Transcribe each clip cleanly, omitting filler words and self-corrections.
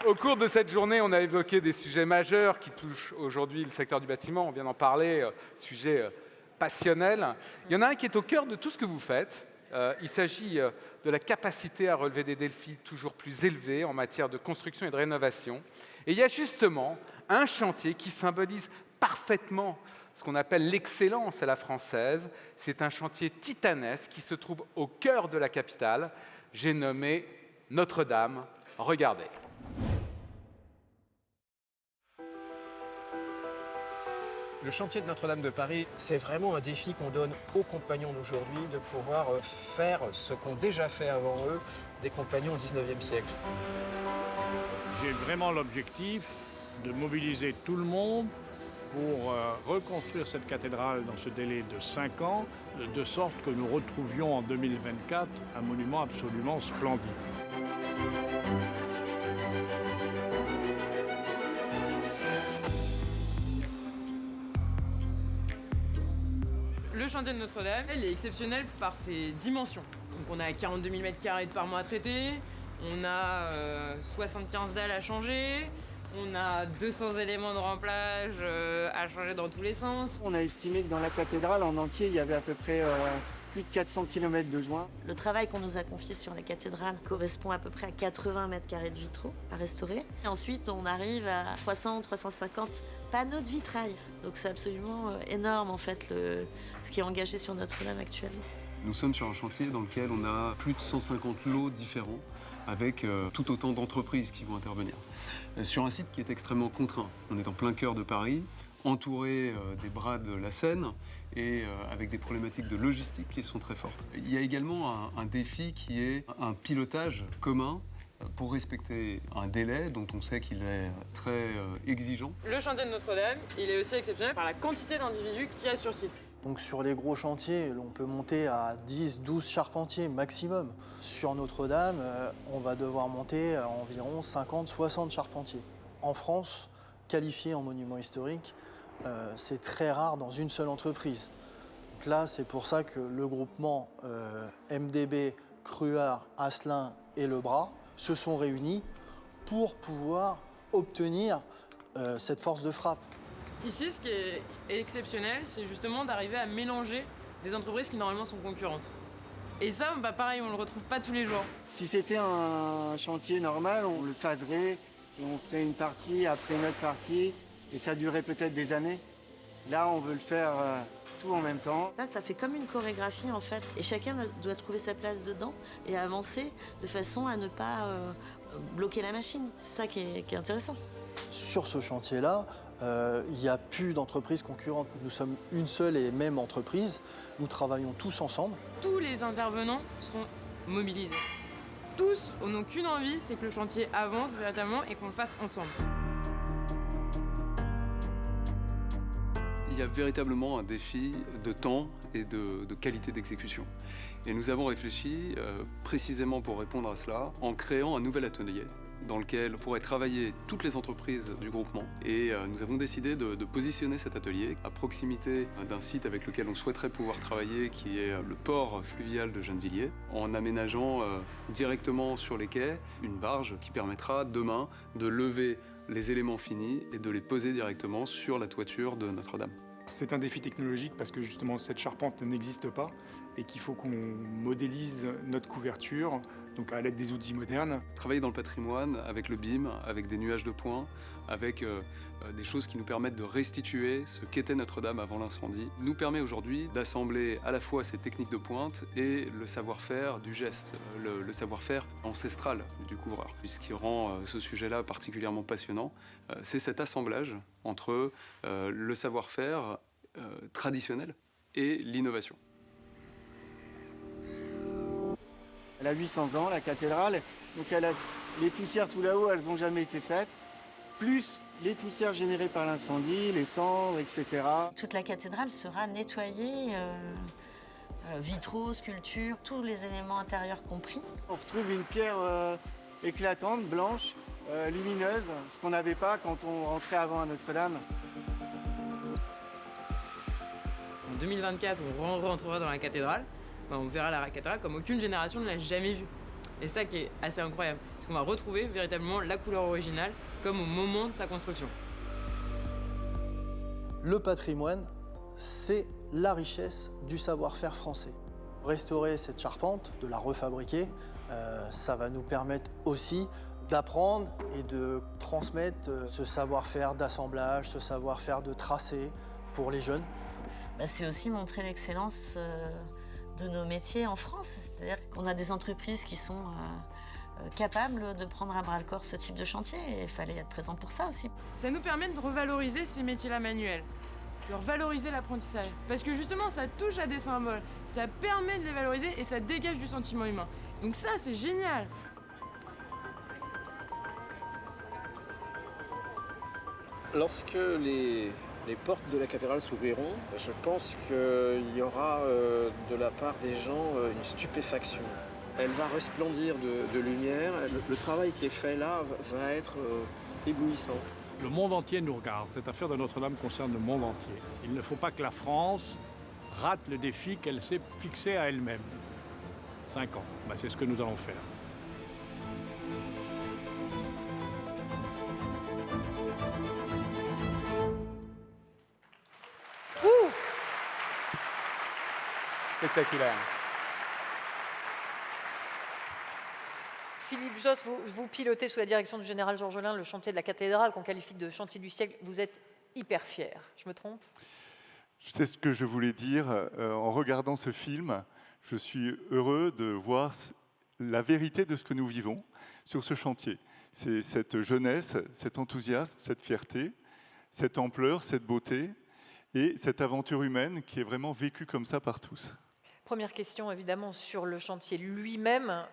Au cours de cette journée, on a évoqué des sujets majeurs qui touchent aujourd'hui le secteur du bâtiment. On vient d'en parler, sujet passionnel. Il y en a un qui est au cœur de tout ce que vous faites. Il s'agit de la capacité à relever des défis toujours plus élevés en matière de construction et de rénovation. Et il y a justement un chantier qui symbolise parfaitement ce qu'on appelle l'excellence à la française. C'est un chantier titanesque qui se trouve au cœur de la capitale. J'ai nommé Notre-Dame. Regardez. Le chantier de Notre-Dame de Paris, c'est vraiment un défi qu'on donne aux compagnons d'aujourd'hui de pouvoir faire ce qu'ont déjà fait avant eux des compagnons au XIXe siècle. J'ai vraiment l'objectif de mobiliser tout le monde pour reconstruire cette cathédrale dans ce délai de 5 ans, de sorte que nous retrouvions en 2024 un monument absolument splendide. Le chantier de Notre-Dame, il est exceptionnel par ses dimensions. Donc on a 42 000 m² de parements à traiter, on a 75 dalles à changer, on a 200 éléments de remplage à changer dans tous les sens. On a estimé que dans la cathédrale en entier, il y avait à peu près plus de 400 km de joints. Le travail qu'on nous a confié sur la cathédrale correspond à peu près à 80 m² de vitraux à restaurer. Et ensuite, on arrive à 300-350 panneaux de vitrail. Donc c'est absolument énorme en fait ce qui est engagé sur Notre-Dame actuellement. Nous sommes sur un chantier dans lequel on a plus de 150 lots différents avec tout autant d'entreprises qui vont intervenir. Sur un site qui est extrêmement contraint. On est en plein cœur de Paris, entouré des bras de la Seine et avec des problématiques de logistique qui sont très fortes. Il y a également un défi qui est un pilotage commun pour respecter un délai dont on sait qu'il est très exigeant. Le chantier de Notre-Dame, il est aussi exceptionnel par la quantité d'individus qu'il y a sur site. Donc sur les gros chantiers, on peut monter à 10-12 charpentiers maximum. Sur Notre-Dame, on va devoir monter à environ 50-60 charpentiers. En France, qualifié en monument historique, c'est très rare dans une seule entreprise. Donc là, c'est pour ça que le groupement MDB, Cruard, Asselin et Lebras se sont réunis pour pouvoir obtenir cette force de frappe. Ici, ce qui est exceptionnel, c'est justement d'arriver à mélanger des entreprises qui normalement sont concurrentes. Et ça, bah pareil, on le retrouve pas tous les jours. Si c'était un chantier normal, on le phaserait, et on ferait une partie après une autre partie, et ça durerait peut-être des années. Là, on veut le faire tout en même temps. Là, ça fait comme une chorégraphie en fait. Et chacun doit trouver sa place dedans et avancer de façon à ne pas bloquer la machine. C'est ça qui est intéressant. Sur ce chantier-là, il n'y a plus d'entreprises concurrentes. Nous sommes une seule et même entreprise. Nous travaillons tous ensemble. Tous les intervenants sont mobilisés. Tous n'ont qu'une envie, c'est que le chantier avance véritablement et qu'on le fasse ensemble. Il y a véritablement un défi de temps et de qualité d'exécution. Et nous avons réfléchi précisément pour répondre à cela en créant un nouvel atelier dans lequel pourraient travailler toutes les entreprises du groupement. Et nous avons décidé de positionner cet atelier à proximité d'un site avec lequel on souhaiterait pouvoir travailler, qui est le port fluvial de Gennevilliers, en aménageant directement sur les quais une barge qui permettra demain de lever les éléments finis et de les poser directement sur la toiture de Notre-Dame. C'est un défi technologique parce que justement cette charpente n'existe pas et qu'il faut qu'on modélise notre couverture donc à l'aide des outils modernes. Travailler dans le patrimoine avec le BIM, avec des nuages de points, avec des choses qui nous permettent de restituer ce qu'était Notre-Dame avant l'incendie, nous permet aujourd'hui d'assembler à la fois ces techniques de pointe et le savoir-faire du geste, le savoir-faire ancestral du couvreur. Ce qui rend ce sujet-là particulièrement passionnant, c'est cet assemblage entre le savoir-faire traditionnel et l'innovation. Elle a 800 ans, la cathédrale, donc elle a les poussières tout là-haut, elles n'ont jamais été faites, plus les poussières générées par l'incendie, les cendres, etc. Toute la cathédrale sera nettoyée, vitraux, sculptures, tous les éléments intérieurs compris. On retrouve une pierre éclatante, blanche, lumineuse, ce qu'on n'avait pas quand on rentrait avant à Notre-Dame. En 2024, on rentrera dans la cathédrale. On verra la cathédrale comme aucune génération ne l'a jamais vue. Et ça qui est assez incroyable. Parce Parce qu'on va retrouver véritablement la couleur originale, comme au moment de sa construction. Le patrimoine, c'est la richesse du savoir-faire français. Restaurer cette charpente, de la refabriquer, ça va nous permettre aussi d'apprendre et de transmettre ce savoir-faire d'assemblage, ce savoir-faire de tracé pour les jeunes. C'est aussi montrer l'excellence de nos métiers en France. C'est-à-dire qu'on a des entreprises qui sont capables de prendre à bras-le-corps ce type de chantier et il fallait être présent pour ça aussi. Ça nous permet de revaloriser ces métiers-là manuels, de revaloriser l'apprentissage. Parce que justement, ça touche à des symboles, ça permet de les valoriser et ça dégage du sentiment humain. Donc ça, c'est génial. Lorsque les portes de la cathédrale s'ouvriront, je pense qu'il y aura de la part des gens une stupéfaction. Elle va resplendir de lumière. Le travail qui est fait là va être éblouissant. Le monde entier nous regarde. Cette affaire de Notre-Dame concerne le monde entier. Il ne faut pas que la France rate le défi qu'elle s'est fixé à elle-même. 5 ans, c'est ce que nous allons faire. Spectaculaire. Philippe Josse, vous pilotez sous la direction du général Georges Lain le chantier de la cathédrale qu'on qualifie de chantier du siècle. Vous êtes hyper fier, je me trompe? C'est ce que je voulais dire. En regardant ce film, je suis heureux de voir la vérité de ce que nous vivons sur ce chantier. C'est cette jeunesse, cet enthousiasme, cette fierté, cette ampleur, cette beauté et cette aventure humaine qui est vraiment vécue comme ça par tous. Première question évidemment sur le chantier lui-même.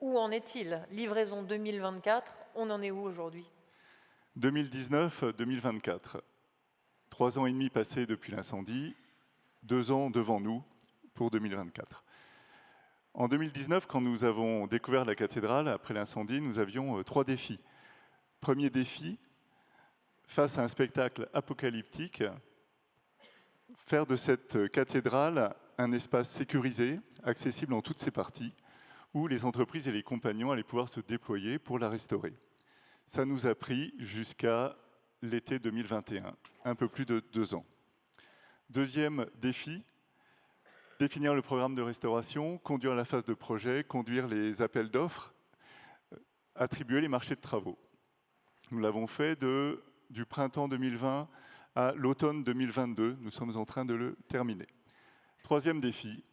Où en est-il? Livraison 2024, on en est où aujourd'hui? 2019-2024. 3 ans et demi passés depuis l'incendie, 2 ans devant nous pour 2024. En 2019, quand nous avons découvert la cathédrale après l'incendie, nous avions 3 défis. Premier défi, face à un spectacle apocalyptique, faire de cette cathédrale un espace sécurisé, accessible en toutes ses parties, où les entreprises et les compagnons allaient pouvoir se déployer pour la restaurer. Ça nous a pris jusqu'à l'été 2021, un peu plus de 2 ans. Deuxième défi, définir le programme de restauration, conduire la phase de projet, conduire les appels d'offres, attribuer les marchés de travaux. Nous l'avons fait du printemps 2020 à l'automne 2022. Nous sommes en train de le terminer. Troisième défi,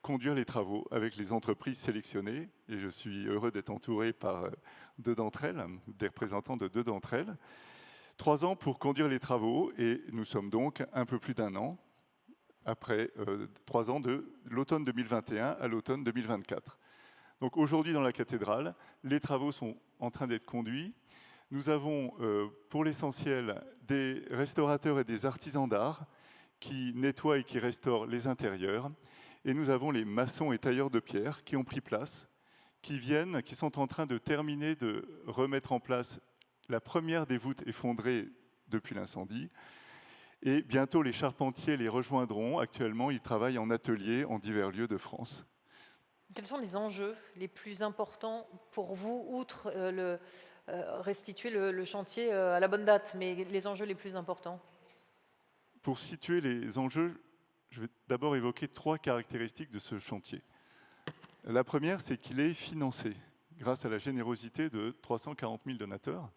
conduire les travaux avec les entreprises sélectionnées. Et je suis heureux d'être entouré par 2 d'entre elles, des représentants de 2 d'entre elles. 3 ans pour conduire les travaux et nous sommes donc un peu plus d'1 an après 3 ans de l'automne 2021 à l'automne 2024. Donc aujourd'hui dans la cathédrale, les travaux sont en train d'être conduits. Nous avons pour l'essentiel des restaurateurs et des artisans d'art qui nettoient et qui restaurent les intérieurs. Et nous avons les maçons et tailleurs de pierre qui ont pris place, qui sont en train de terminer de remettre en place la première des voûtes effondrées depuis l'incendie. Et bientôt, les charpentiers les rejoindront. Actuellement, ils travaillent en atelier en divers lieux de France. Quels sont les enjeux les plus importants pour vous, outre restituer le chantier à la bonne date, mais les enjeux les plus importants? Pour situer les enjeux, je vais d'abord évoquer 3 caractéristiques de ce chantier. La première, c'est qu'il est financé grâce à la générosité de 340 000 donateurs,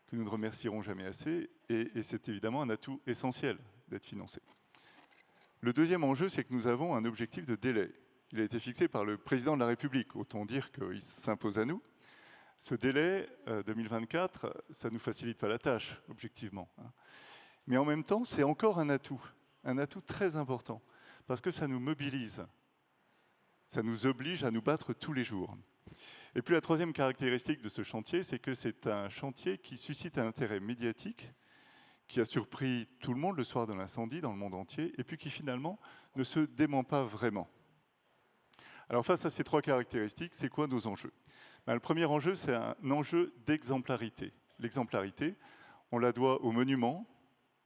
que nous ne remercierons jamais assez, et c'est évidemment un atout essentiel d'être financé. Le deuxième enjeu, c'est que nous avons un objectif de délai. Il a été fixé par le président de la République, autant dire qu'il s'impose à nous. Ce délai 2024, ça ne nous facilite pas la tâche, objectivement. Mais en même temps, c'est encore un atout très important, parce que ça nous mobilise, ça nous oblige à nous battre tous les jours. Et puis la troisième caractéristique de ce chantier, c'est que c'est un chantier qui suscite un intérêt médiatique, qui a surpris tout le monde le soir de l'incendie dans le monde entier, et puis qui finalement ne se dément pas vraiment. Alors face à ces 3 caractéristiques, c'est quoi nos enjeux? Le premier enjeu, c'est un enjeu d'exemplarité. L'exemplarité, on la doit au monument,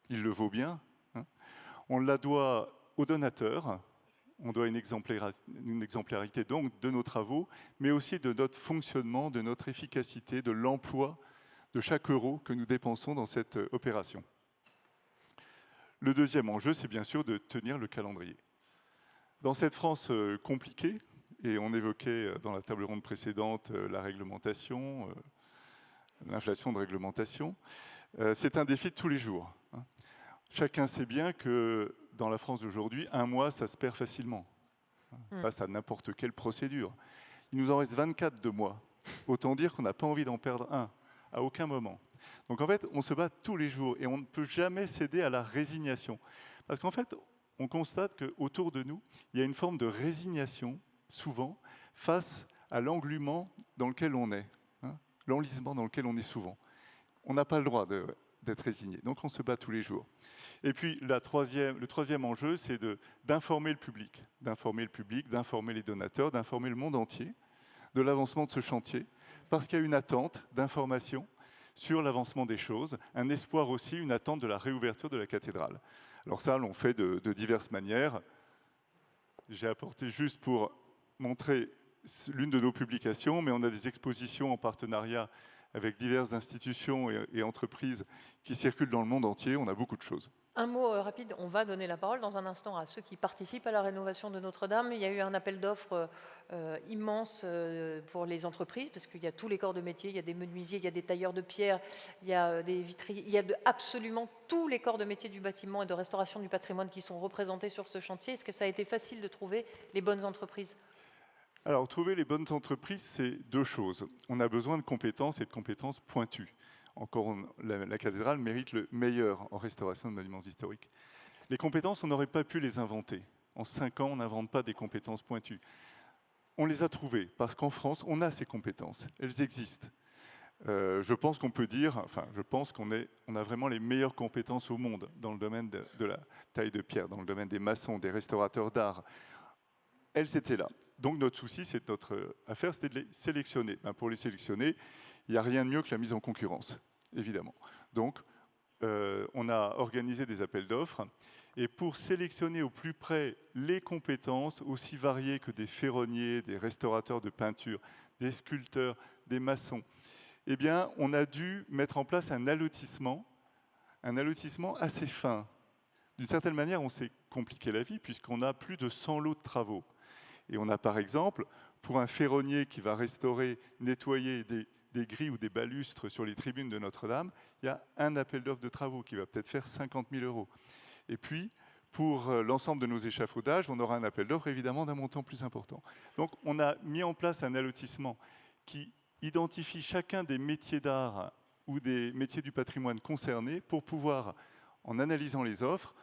il le vaut bien. On la doit aux donateurs, On doit une exemplarité donc de nos travaux, mais aussi de notre fonctionnement, de notre efficacité, de l'emploi de chaque euro que nous dépensons dans cette opération. Le deuxième enjeu, c'est bien sûr de tenir le calendrier. Dans cette France compliquée, et on évoquait dans la table ronde précédente la réglementation, l'inflation de réglementation, c'est un défi de tous les jours. Chacun sait bien que dans la France d'aujourd'hui, un mois, ça se perd facilement, face à n'importe quelle procédure. Il nous en reste 24 de mois. Autant dire qu'on n'a pas envie d'en perdre un, à aucun moment. Donc en fait, on se bat tous les jours et on ne peut jamais céder à la résignation. Parce qu'en fait, on constate qu'autour de nous, il y a une forme de résignation, souvent, face à l'englument dans lequel on est, l'enlisement dans lequel on est souvent. On n'a pas le droit d'être résigné, donc on se bat tous les jours. Et puis le troisième enjeu, c'est d'informer le public, d'informer les donateurs, d'informer le monde entier de l'avancement de ce chantier, parce qu'il y a une attente d'information sur l'avancement des choses, un espoir aussi, une attente de la réouverture de la cathédrale. Alors ça, l'on fait de diverses manières. J'ai apporté juste pour montrer l'une de nos publications, mais on a des expositions en partenariat avec diverses institutions et entreprises qui circulent dans le monde entier. On a beaucoup de choses. Un mot rapide, on va donner la parole dans un instant à ceux qui participent à la rénovation de Notre-Dame. Il y a eu un appel d'offres immense pour les entreprises, parce qu'il y a tous les corps de métier, il y a des menuisiers, il y a des tailleurs de pierre, il y a des vitriers, il y a absolument tous les corps de métier du bâtiment et de restauration du patrimoine qui sont représentés sur ce chantier. Est-ce que ça a été facile de trouver les bonnes entreprises ? Alors, trouver les bonnes entreprises, c'est deux choses. On a besoin de compétences et de compétences pointues. Encore, la cathédrale mérite le meilleur en restauration de monuments historiques. Les compétences, on n'aurait pas pu les inventer. En 5 ans, on n'invente pas des compétences pointues. On les a trouvées, parce qu'en France, on a ces compétences. Elles existent. Je pense qu'on peut dire, enfin, je pense qu'on a vraiment les meilleures compétences au monde dans le domaine de la taille de pierre, dans le domaine des maçons, des restaurateurs d'art. Elles étaient là. Donc notre souci, notre affaire, c'était de les sélectionner. Pour les sélectionner, il n'y a rien de mieux que la mise en concurrence, évidemment. Donc on a organisé des appels d'offres, et pour sélectionner au plus près les compétences, aussi variées que des ferronniers, des restaurateurs de peinture, des sculpteurs, des maçons, eh bien, on a dû mettre en place un allotissement assez fin. D'une certaine manière, on s'est compliqué la vie, puisqu'on a plus de 100 lots de travaux. Et on a par exemple, pour un ferronnier qui va restaurer, nettoyer des grilles ou des balustres sur les tribunes de Notre-Dame, il y a un appel d'offres de travaux qui va peut-être faire 50 000 €. Et puis, pour l'ensemble de nos échafaudages, on aura un appel d'offres évidemment d'un montant plus important. Donc on a mis en place un allotissement qui identifie chacun des métiers d'art ou des métiers du patrimoine concernés pour pouvoir, en analysant les offres,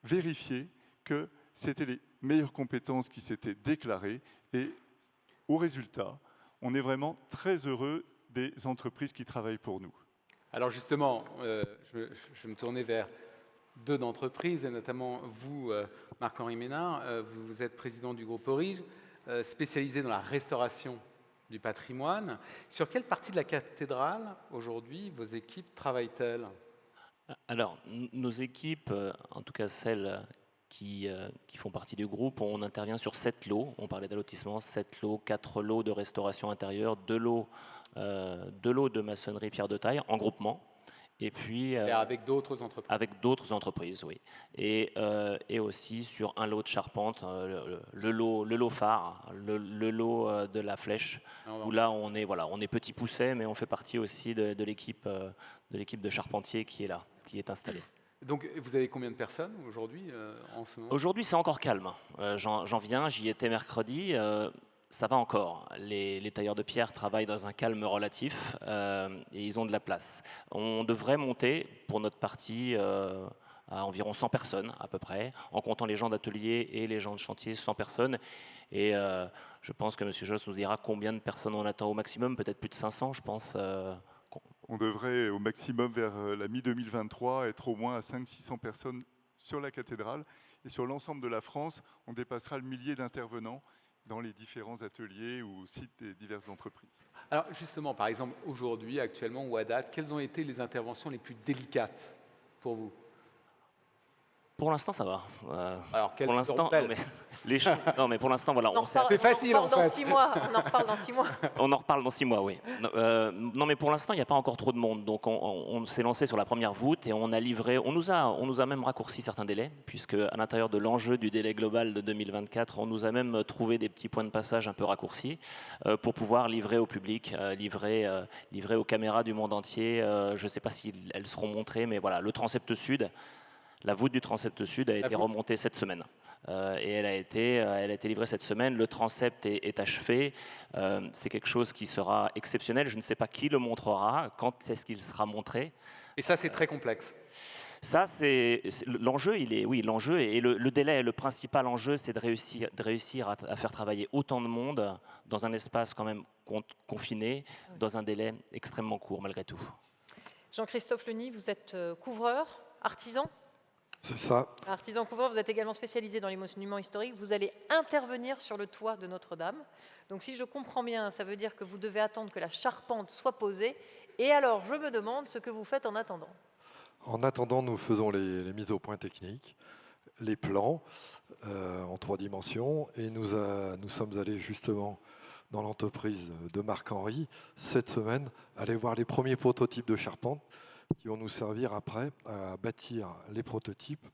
vérifier que c'était les meilleures compétences qui s'étaient déclarées, et au résultat, on est vraiment très heureux des entreprises qui travaillent pour nous. Alors justement, je vais me tourner vers deux d'entreprises, et notamment vous, Marc-Henri Ménard, vous êtes président du groupe Orige, spécialisé dans la restauration du patrimoine. Sur quelle partie de la cathédrale, aujourd'hui, vos équipes travaillent-elles ? Alors, nos équipes, en tout cas celles qui font partie du groupe, on intervient sur 7 lots. On parlait d'allotissement, 7 lots, 4 lots de restauration intérieure, 2 lots de maçonnerie pierre de taille en groupement. Et puis avec d'autres entreprises. Avec d'autres entreprises, oui. Et aussi sur un lot de charpente, le lot phare, le lot de la flèche, où là on est petit pousset, mais on fait partie aussi de l'équipe de charpentiers qui est là, qui est installée. Donc vous avez combien de personnes aujourd'hui en ce moment ? Aujourd'hui c'est encore calme. J'en viens, j'y étais mercredi. Ça va encore. Les tailleurs de pierre travaillent dans un calme relatif et ils ont de la place. On devrait monter pour notre partie à environ 100 personnes à peu près, en comptant les gens d'atelier et les gens de chantier, 100 personnes. Et je pense que M. Josse nous dira combien de personnes on attend au maximum, peut-être plus de 500 je pense. On devrait au maximum vers la mi-2023 être au moins à 500-600 personnes sur la cathédrale. Et sur l'ensemble de la France, on dépassera le millier d'intervenants dans les différents ateliers ou sites des diverses entreprises. Alors justement, par exemple, aujourd'hui, actuellement ou à date, quelles ont été les interventions les plus délicates pour vous ? Pour l'instant, ça va. Alors, quelles pour l'instant, seront-elles les choses. Non, mais pour l'instant, voilà. C'est facile, en fait. 6 mois. On en reparle dans 6 mois. On en reparle dans 6 mois, oui. Non, mais pour l'instant, il n'y a pas encore trop de monde. Donc, on s'est lancé sur la première voûte et on a livré. On nous a même raccourci certains délais, puisque à l'intérieur de l'enjeu du délai global de 2024, on nous a même trouvé des petits points de passage un peu raccourcis pour pouvoir livrer au public, livrer aux caméras du monde entier. Je ne sais pas si elles seront montrées, mais voilà, le transept sud. La voûte du transept sud a été remontée cette semaine et elle a été livrée cette semaine. Le transept est achevé. C'est quelque chose qui sera exceptionnel. Je ne sais pas qui le montrera, quand est-ce qu'il sera montré. Et ça, c'est très complexe. Ça, c'est l'enjeu. L'enjeu et le délai. Le principal enjeu, c'est de réussir à faire travailler autant de monde dans un espace quand même confiné, dans un délai extrêmement court malgré tout. Jean-Christophe Leny, vous êtes couvreur, artisan. C'est ça. Artisan couvreur, vous êtes également spécialisé dans les monuments historiques. Vous allez intervenir sur le toit de Notre-Dame. Donc si je comprends bien, ça veut dire que vous devez attendre que la charpente soit posée. Et alors, je me demande ce que vous faites en attendant. En attendant, nous faisons les mises au point techniques, les plans en 3 dimensions. Et nous sommes allés justement dans l'entreprise de Marc-Henri cette semaine, aller voir les premiers prototypes de charpente qui vont nous servir après à bâtir les prototypes,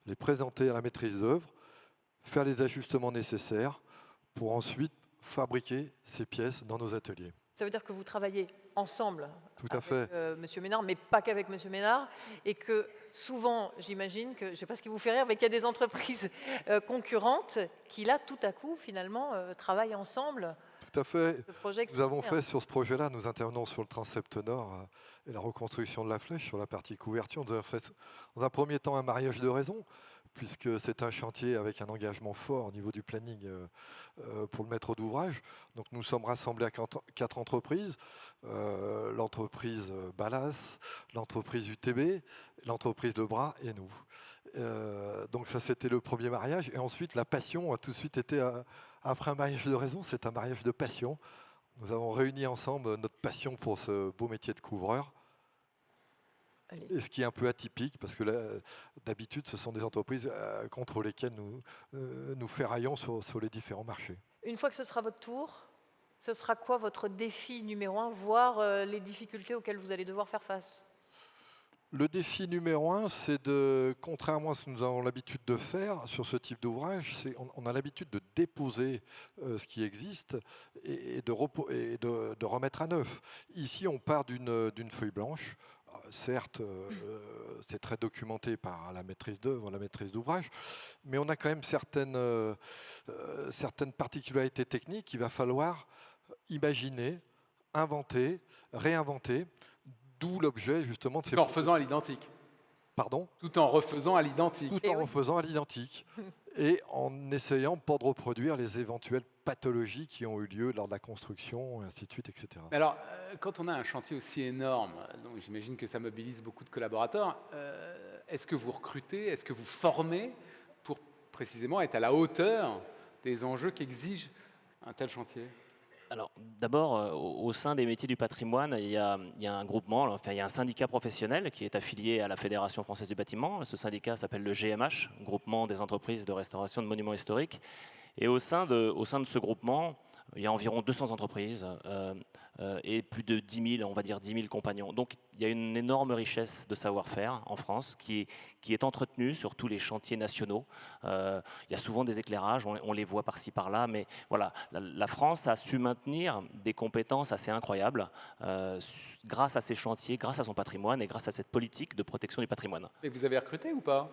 les présenter à la maîtrise d'œuvre, faire les ajustements nécessaires pour ensuite fabriquer ces pièces dans nos ateliers. Ça veut dire que vous travaillez ensemble avec Monsieur Ménard, mais pas qu'avec Monsieur Ménard, et que souvent, j'imagine que, je ne sais pas ce qui vous fait rire, mais qu'il y a des entreprises concurrentes qui, là, tout à coup, finalement, travaillent ensemble. Tout à fait. Nous avons fait sur ce projet-là, nous intervenons sur le transept nord et la reconstruction de la flèche, sur la partie couverture. Nous avons fait, dans un premier temps, un mariage de raison, puisque c'est un chantier avec un engagement fort au niveau du planning pour le maître d'ouvrage. Donc nous sommes rassemblés à 4 entreprises, l'entreprise Ballas, l'entreprise UTB, l'entreprise Lebras et nous. Donc ça, c'était le premier mariage. Et ensuite, la passion a tout de suite été, après un mariage de raison, c'est un mariage de passion. Nous avons réuni ensemble notre passion pour ce beau métier de couvreur. Et ce qui est un peu atypique, parce que d'habitude, ce sont des entreprises contre lesquelles nous ferraillons sur les différents marchés. Une fois que ce sera votre tour, ce sera quoi votre défi numéro 1, voire les difficultés auxquelles vous allez devoir faire face? Le défi numéro 1, c'est de, contrairement à ce que nous avons l'habitude de faire sur ce type d'ouvrage, on a l'habitude de déposer ce qui existe et de remettre à neuf. Ici, on part d'une feuille blanche. Certes, c'est très documenté par la maîtrise d'œuvre, la maîtrise d'ouvrage, mais on a quand même certaines particularités techniques qu'il va falloir imaginer, inventer, réinventer. D'où l'objet, justement, de ces... Tout en refaisant à l'identique. Pardon ? Tout en refaisant à l'identique. Tout en refaisant à l'identique. Et en essayant pas de reproduire les éventuelles pathologies qui ont eu lieu lors de la construction, et ainsi de suite, etc. Alors, quand on a un chantier aussi énorme, donc j'imagine que ça mobilise beaucoup de collaborateurs, est-ce que vous recrutez, est-ce que vous formez pour précisément être à la hauteur des enjeux qu'exige un tel chantier ? Alors, d'abord, au sein des métiers du patrimoine, il y a un groupement, enfin, il y a un syndicat professionnel qui est affilié à la Fédération française du bâtiment. Ce syndicat s'appelle le GMH, Groupement des entreprises de restauration de monuments historiques. Et au sein de ce groupement, il y a environ 200 entreprises et plus de 10 000, on va dire 10 000 compagnons. Donc il y a une énorme richesse de savoir-faire en France qui est entretenue sur tous les chantiers nationaux. Il y a souvent des éclairages, on les voit par-ci par-là, mais voilà, la France a su maintenir des compétences assez incroyables grâce à ces chantiers, grâce à son patrimoine et grâce à cette politique de protection du patrimoine. Et vous avez recruté ou pas ?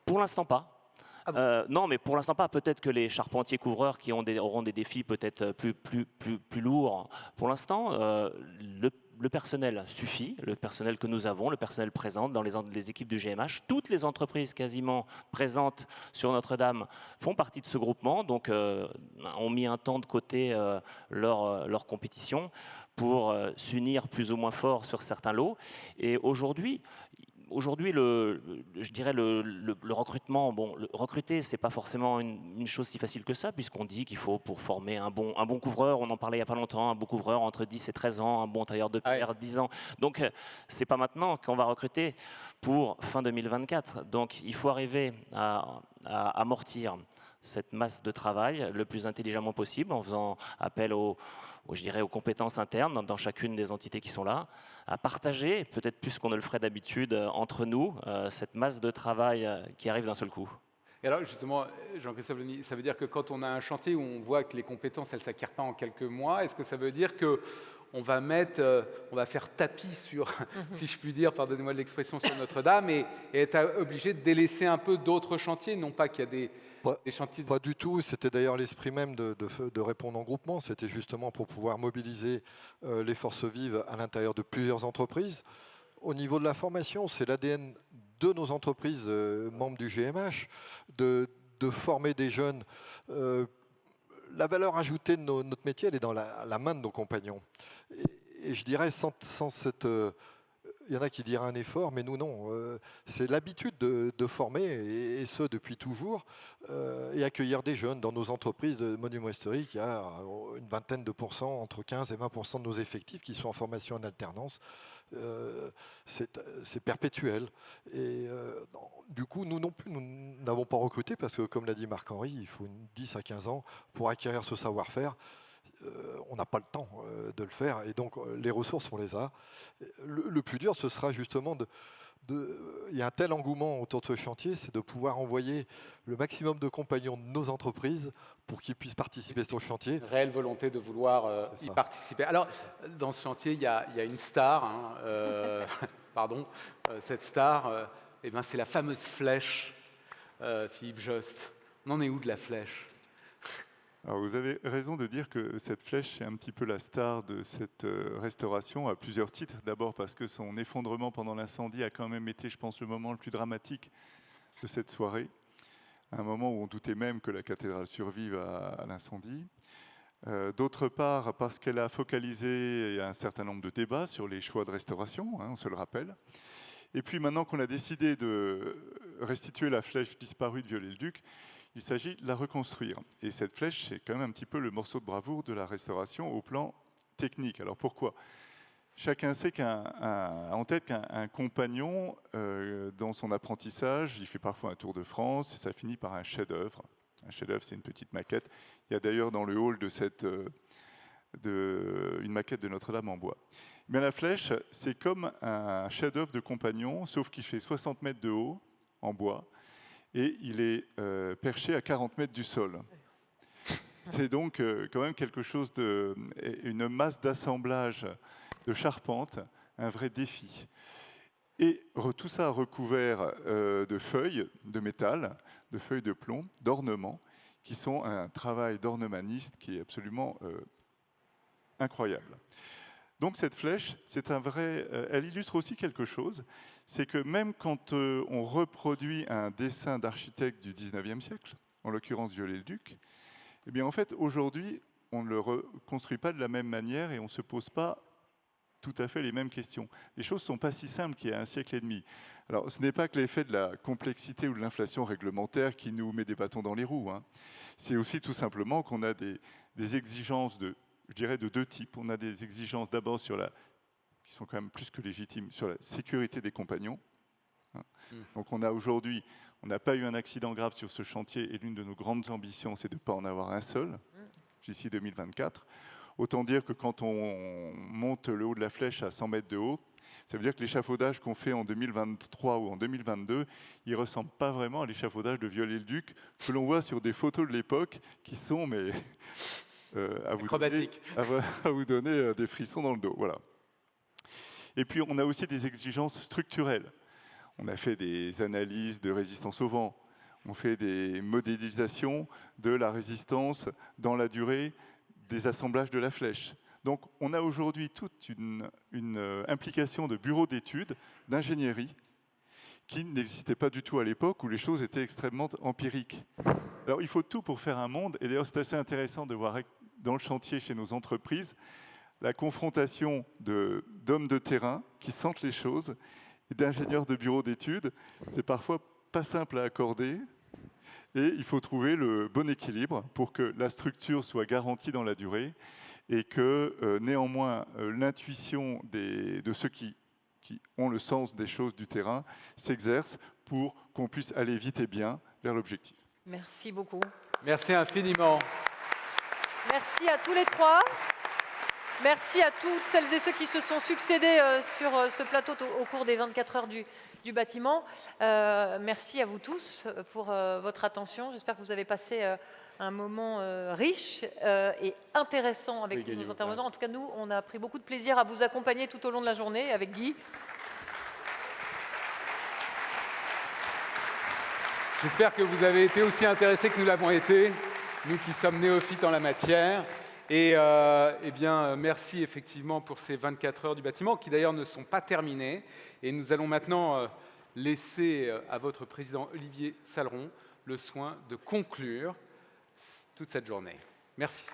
Pour l'instant pas. Ah bon. Non, mais pour l'instant pas. Peut-être que les charpentiers couvreurs qui auront des défis peut-être plus lourds. Pour l'instant, le personnel suffit, le personnel que nous avons, le personnel présent dans les équipes du GMH. Toutes les entreprises quasiment présentes sur Notre-Dame font partie de ce groupement, donc ont mis un temps de côté leur compétition pour s'unir plus ou moins fort sur certains lots. Et aujourd'hui, aujourd'hui, je dirais le recrutement, bon, recruter, c'est pas forcément une chose si facile que ça, puisqu'on dit qu'il faut, pour former un bon couvreur, on en parlait il n'y a pas longtemps, un bon couvreur entre 10 et 13 ans, un bon tailleur de pierre, 10 ans. Donc, c'est pas maintenant qu'on va recruter pour fin 2024. Donc, il faut arriver à amortir cette masse de travail le plus intelligemment possible, en faisant appel je dirais, aux compétences internes dans chacune des entités qui sont là, à partager, peut-être plus qu'on ne le ferait d'habitude, entre nous, cette masse de travail qui arrive d'un seul coup. Et alors justement, Jean-Christophe Lenny, ça veut dire que quand on a un chantier où on voit que les compétences, elles ne s'acquièrent pas en quelques mois, est-ce que ça veut dire qu'on va on va faire tapis sur, si je puis dire, pardonnez-moi de l'expression, sur Notre-Dame et être obligé de délaisser un peu d'autres chantiers, non pas qu'il y a des chantiers... Pas du tout, c'était d'ailleurs l'esprit même de répondre en groupement, c'était justement pour pouvoir mobiliser les forces vives à l'intérieur de plusieurs entreprises. Au niveau de la formation, c'est l'ADN de nos entreprises membres du GMH, de former des jeunes. La valeur ajoutée de notre métier, elle est dans la main de nos compagnons. Et je dirais, sans cette... il y en a qui diraient un effort, mais nous non. C'est l'habitude de former, et ce depuis toujours, et accueillir des jeunes dans nos entreprises de monumenterie. Il y a une vingtaine de pourcents, entre 15 et 20% de nos effectifs qui sont en formation en alternance. C'est perpétuel. Et du coup, nous non plus, nous n'avons pas recruté parce que, comme l'a dit Marc-Henri, il faut 10 à 15 ans pour acquérir ce savoir-faire. On n'a pas le temps de le faire et donc les ressources, on les a. Le plus dur, ce sera justement il y a un tel engouement autour de ce chantier, c'est de pouvoir envoyer le maximum de compagnons de nos entreprises pour qu'ils puissent participer sur le chantier. Une réelle volonté de vouloir y participer. Alors, dans ce chantier, il y a une star, hein, pardon, cette star, c'est la fameuse flèche, Philippe Jost. On en est où de la flèche ? Alors vous avez raison de dire que cette flèche est un petit peu la star de cette restauration à plusieurs titres. D'abord parce que son effondrement pendant l'incendie a quand même été, je pense, le moment le plus dramatique de cette soirée. Un moment où on doutait même que la cathédrale survive à l'incendie. D'autre part parce qu'elle a focalisé un certain nombre de débats sur les choix de restauration, hein, on se le rappelle. Et puis maintenant qu'on a décidé de restituer la flèche disparue de Viollet-le-Duc, il s'agit de la reconstruire. Et cette flèche, c'est quand même un petit peu le morceau de bravoure de la restauration au plan technique. Alors pourquoi ? Chacun sait en tête qu'un compagnon, dans son apprentissage, il fait parfois un tour de France et ça finit par un chef-d'œuvre. Un chef-d'œuvre, c'est une petite maquette. Il y a d'ailleurs dans le hall une maquette de Notre-Dame en bois. Mais la flèche, c'est comme un chef-d'œuvre de compagnon, sauf qu'il fait 60 mètres de haut en bois. Et il est perché à 40 mètres du sol. C'est donc quand même quelque chose une masse d'assemblage de charpente, un vrai défi. Et tout ça recouvert de feuilles de métal, de feuilles de plomb, d'ornements, qui sont un travail d'ornemaniste qui est absolument incroyable. Donc cette flèche, elle illustre aussi quelque chose, c'est que même quand on reproduit un dessin d'architecte du 19e siècle, en l'occurrence Viollet-le-Duc, eh bien en fait aujourd'hui on ne le reconstruit pas de la même manière et on ne se pose pas tout à fait les mêmes questions. Les choses ne sont pas si simples qu'il y a un siècle et demi. Alors ce n'est pas que l'effet de la complexité ou de l'inflation réglementaire qui nous met des bâtons dans les roues, hein. C'est aussi tout simplement qu'on a des exigences je dirais de deux types. On a des exigences d'abord qui sont quand même plus que légitimes, sur la sécurité des compagnons. Donc on n'a pas eu un accident grave sur ce chantier et l'une de nos grandes ambitions, c'est de ne pas en avoir un seul d'ici 2024. Autant dire que quand on monte le haut de la flèche à 100 mètres de haut, ça veut dire que l'échafaudage qu'on fait en 2023 ou en 2022, il ne ressemble pas vraiment à l'échafaudage de Viollet-le-Duc que l'on voit sur des photos de l'époque qui sont... à vous donner des frissons dans le dos. Voilà. Et puis, on a aussi des exigences structurelles. On a fait des analyses de résistance au vent. On fait des modélisations de la résistance dans la durée des assemblages de la flèche. Donc, on a aujourd'hui toute une implication de bureaux d'études, d'ingénierie, qui n'existait pas du tout à l'époque où les choses étaient extrêmement empiriques. Alors, il faut tout pour faire un monde. Et d'ailleurs, c'est assez intéressant de voir dans le chantier chez nos entreprises la confrontation d'hommes de terrain qui sentent les choses d'ingénieurs de bureaux d'études, c'est parfois pas simple à accorder. Et il faut trouver le bon équilibre pour que la structure soit garantie dans la durée et que néanmoins l'intuition de ceux qui ont le sens des choses du terrain s'exerce pour qu'on puisse aller vite et bien vers l'objectif. Merci beaucoup. Merci infiniment. Merci à tous les trois. Merci à toutes celles et ceux qui se sont succédés sur ce plateau au cours des 24 heures du bâtiment. Merci à vous tous pour votre attention. J'espère que vous avez passé un moment riche et intéressant avec tous nos intervenants. En tout cas, nous, on a pris beaucoup de plaisir à vous accompagner tout au long de la journée avec Guy. J'espère que vous avez été aussi intéressés que nous l'avons été, nous qui sommes néophytes en la matière. Et eh bien, merci effectivement pour ces 24 heures du bâtiment, qui d'ailleurs ne sont pas terminées. Et nous allons maintenant laisser à votre président Olivier Saleron le soin de conclure toute cette journée. Merci.